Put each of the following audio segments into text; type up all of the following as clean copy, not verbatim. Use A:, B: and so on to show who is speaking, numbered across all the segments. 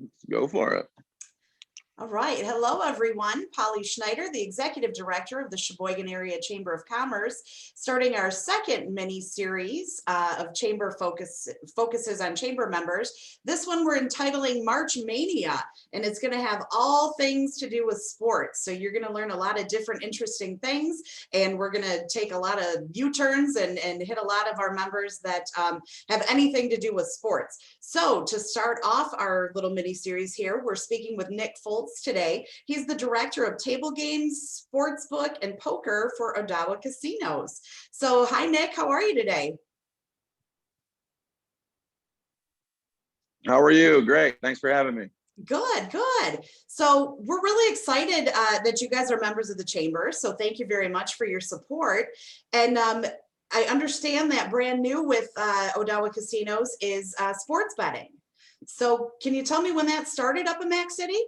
A: Let's go for it.
B: All right. Hello, everyone. Polly Schneider, the Executive Director of the Sheboygan Area Chamber of Commerce, starting our second mini-series of Chamber focuses on Chamber members. This one we're entitling March Mania, and it's going to have all things to do with sports. So you're going to learn a lot of different interesting things, and we're going to take a lot of U-turns and hit a lot of our members that have anything to do with sports. So to start off our little mini-series here, we're speaking with Nick Foltz today. He's the director of table games, sportsbook, and poker for Odawa casinos. So hi, Nick, how are you today?
A: How are you? Great. Thanks for having me.
B: Good, good. So we're really excited that you guys are members of the chamber. So thank you very much for your support. And I understand that brand new with Odawa casinos is sports betting. So can you tell me when that started up in Mac City?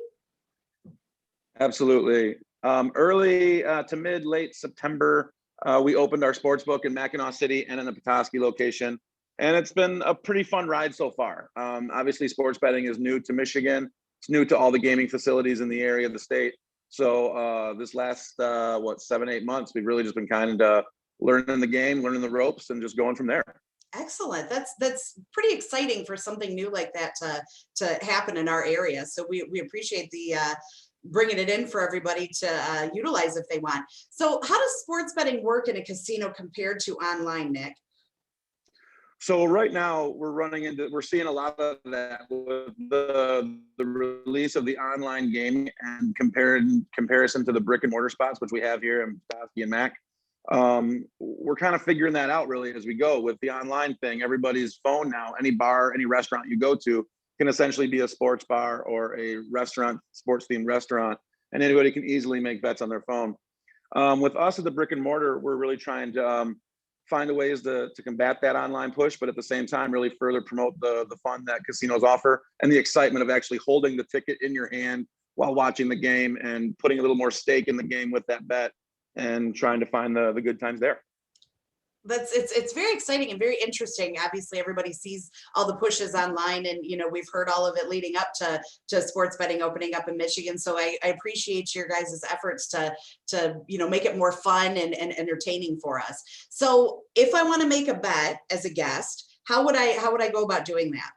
A: Absolutely. Early to late September, we opened our sports book in Mackinac City and in the Petoskey location. And it's been a pretty fun ride so far. Obviously, sports betting is new to Michigan. It's new to all the gaming facilities in the area of the state. So this last, 7-8 months, we've really just been kind of learning the game, learning the ropes, and just going from there.
B: Excellent. That's pretty exciting for something new like that to happen in our area. So we appreciate the bringing it in for everybody to utilize if they want. So how does sports betting work in a casino compared to online, Nick?
A: So right now we're seeing a lot of that with the release of the online gaming and comparison to the brick and mortar spots, which we have here in Petoskey and Mac. We're kind of figuring that out really as we go with the online thing. Everybody's phone now, any bar, any restaurant you go to can essentially be a sports bar or a restaurant, sports themed restaurant, and anybody can easily make bets on their phone. With us at the brick and mortar, we're really trying to find ways to combat that online push, but at the same time, really further promote the fun that casinos offer and the excitement of actually holding the ticket in your hand while watching the game and putting a little more stake in the game with that bet and trying to find the good times there.
B: It's very exciting and very interesting. Obviously, everybody sees all the pushes online, and we've heard all of it leading up to sports betting opening up in Michigan. So I appreciate your guys' efforts to make it more fun and entertaining for us. So if I want to make a bet as a guest, how would I go about doing that?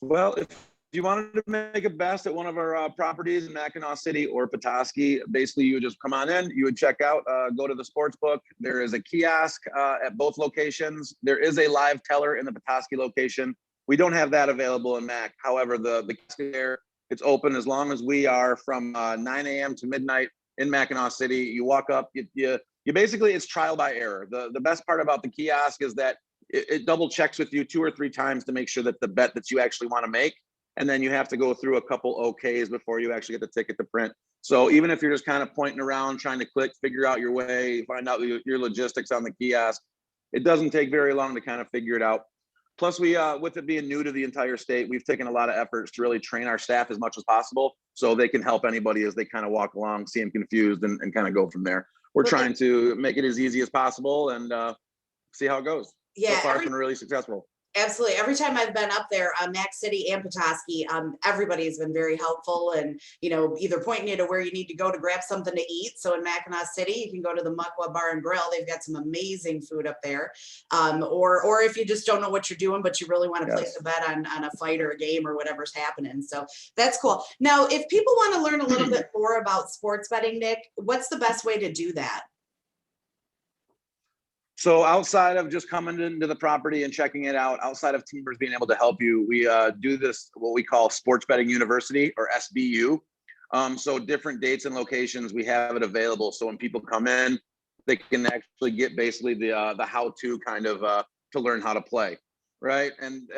A: Well, if you wanted to make a bet at one of our properties in Mackinac City or Petoskey, basically you would just come on in, you would check out, go to the sports book. There is a kiosk at both locations. There is a live teller in the Petoskey location. We don't have that available in Mac. However, the kiosk there, it's open as long as we are from 9 a.m. to midnight in Mackinac City. You walk up, you basically, it's trial by error. The best part about the kiosk is that it double checks with you 2 or 3 times to make sure that the bet that you actually want to make. And then you have to go through a couple OKs before you actually get the ticket to print. So even if you're just kind of pointing around, trying to click, figure out your way, find out your logistics on the kiosk, it doesn't take very long to kind of figure it out. Plus, we, with it being new to the entire state, we've taken a lot of efforts to really train our staff as much as possible so they can help anybody as they kind of walk along, see them confused, and kind of go from there. We're trying to make it as easy as possible and see how it goes.
B: Yeah,
A: so far it's been really successful.
B: Absolutely. Every time I've been up there, Mac City and Petoskey, everybody's been very helpful and, either pointing you to where you need to go to grab something to eat. So in Mackinac City, you can go to the Muckwa Bar and Grill. They've got some amazing food up there. Or if you just don't know what you're doing, but you really want to place a bet on a fight or a game or whatever's happening. So that's cool. Now, if people want to learn a little bit more about sports betting, Nick, what's the best way to do that?
A: So outside of just coming into the property and checking it out, outside of teamers being able to help you, we do this, what we call Sports Betting University or SBU. So different dates and locations, we have it available. So when people come in, they can actually get basically the how-to kind of to learn how to play, right? And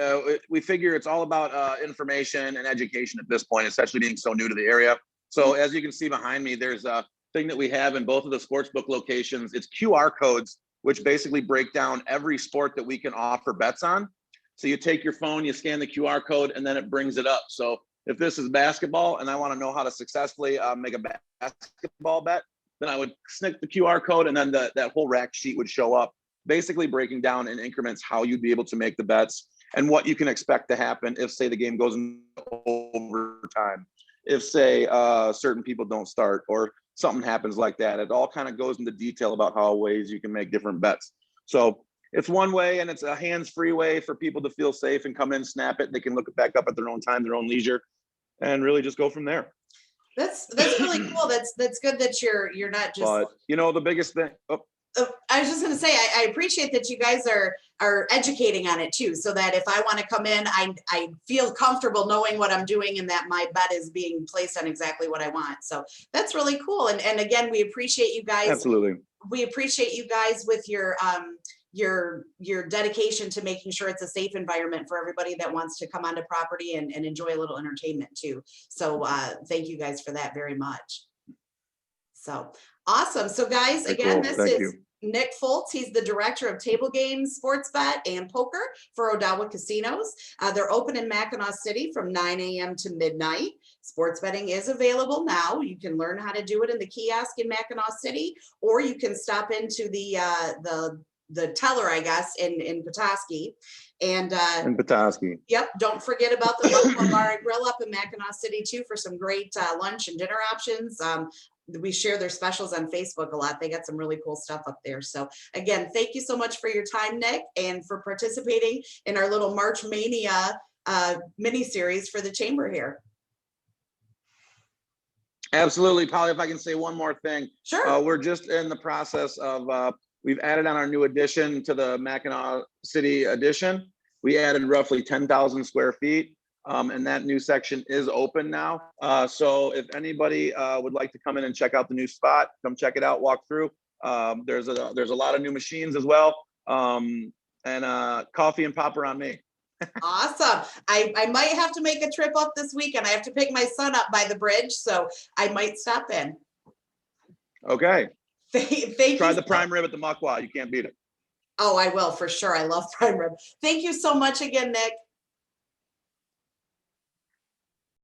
A: we figure it's all about information and education at this point, especially being so new to the area. So as you can see behind me, there's a thing that we have in both of the sportsbook locations. It's QR codes, which basically break down every sport that we can offer bets on. So you take your phone, you scan the QR code, and then it brings it up. So if this is basketball and I want to know how to successfully make a basketball bet, then I would snick the QR code and then that whole rack sheet would show up, basically breaking down in increments how you'd be able to make the bets. and what you can expect to happen if, say, the game goes into overtime, if, say, certain people don't start or something happens like that. It all kind of goes into detail about how ways you can make different bets. So it's one way, and it's a hands-free way for people to feel safe and come in, snap it. They can look it back up at their own time, their own leisure, and really just go from there.
B: That's really cool. That's good that you're not just.
A: But you know, the biggest thing. Oh,
B: I was just going to say, I appreciate that you guys are educating on it too, so that if I want to come in, I feel comfortable knowing what I'm doing and that my bet is being placed on exactly what I want. So that's really cool. And again, we appreciate you guys.
A: absolutely.
B: We appreciate you guys with your dedication to making sure it's a safe environment for everybody that wants to come onto property and enjoy a little entertainment too. So thank you guys for that very much. So awesome. So guys, again, this is Nick Foltz. He's the director of table games, sports bet, and poker for Odawa Casinos. They're open in Mackinac City from 9 a.m. to midnight. Sports betting is available now. You can learn how to do it in the kiosk in Mackinac City, or you can stop into the teller, I guess, in Petoskey. And
A: in Petoskey.
B: Yep. Don't forget about the Buffalo Bar and Grill up in Mackinac City too for some great lunch and dinner options. We share their specials on Facebook a lot. They got some really cool stuff up there. So again, thank you so much for your time, Nick, and for participating in our little March Mania mini series for the chamber here.
A: Absolutely, Polly. If I can say one more thing.
B: Sure.
A: We're just in the process of, we've added on our new addition to the Mackinac City edition. We added roughly 10,000 square feet. And that new section is open now. So if anybody would like to come in and check out the new spot, come check it out, walk through. There's a lot of new machines as well. And coffee and popper on me.
B: Awesome. I might have to make a trip up this weekend. I have to pick my son up by the bridge, so I might stop in.
A: Okay.
B: Thank you.
A: Try the prime rib at the Muckwa. You can't beat it.
B: Oh, I will for sure. I love prime rib. Thank you so much again, Nick.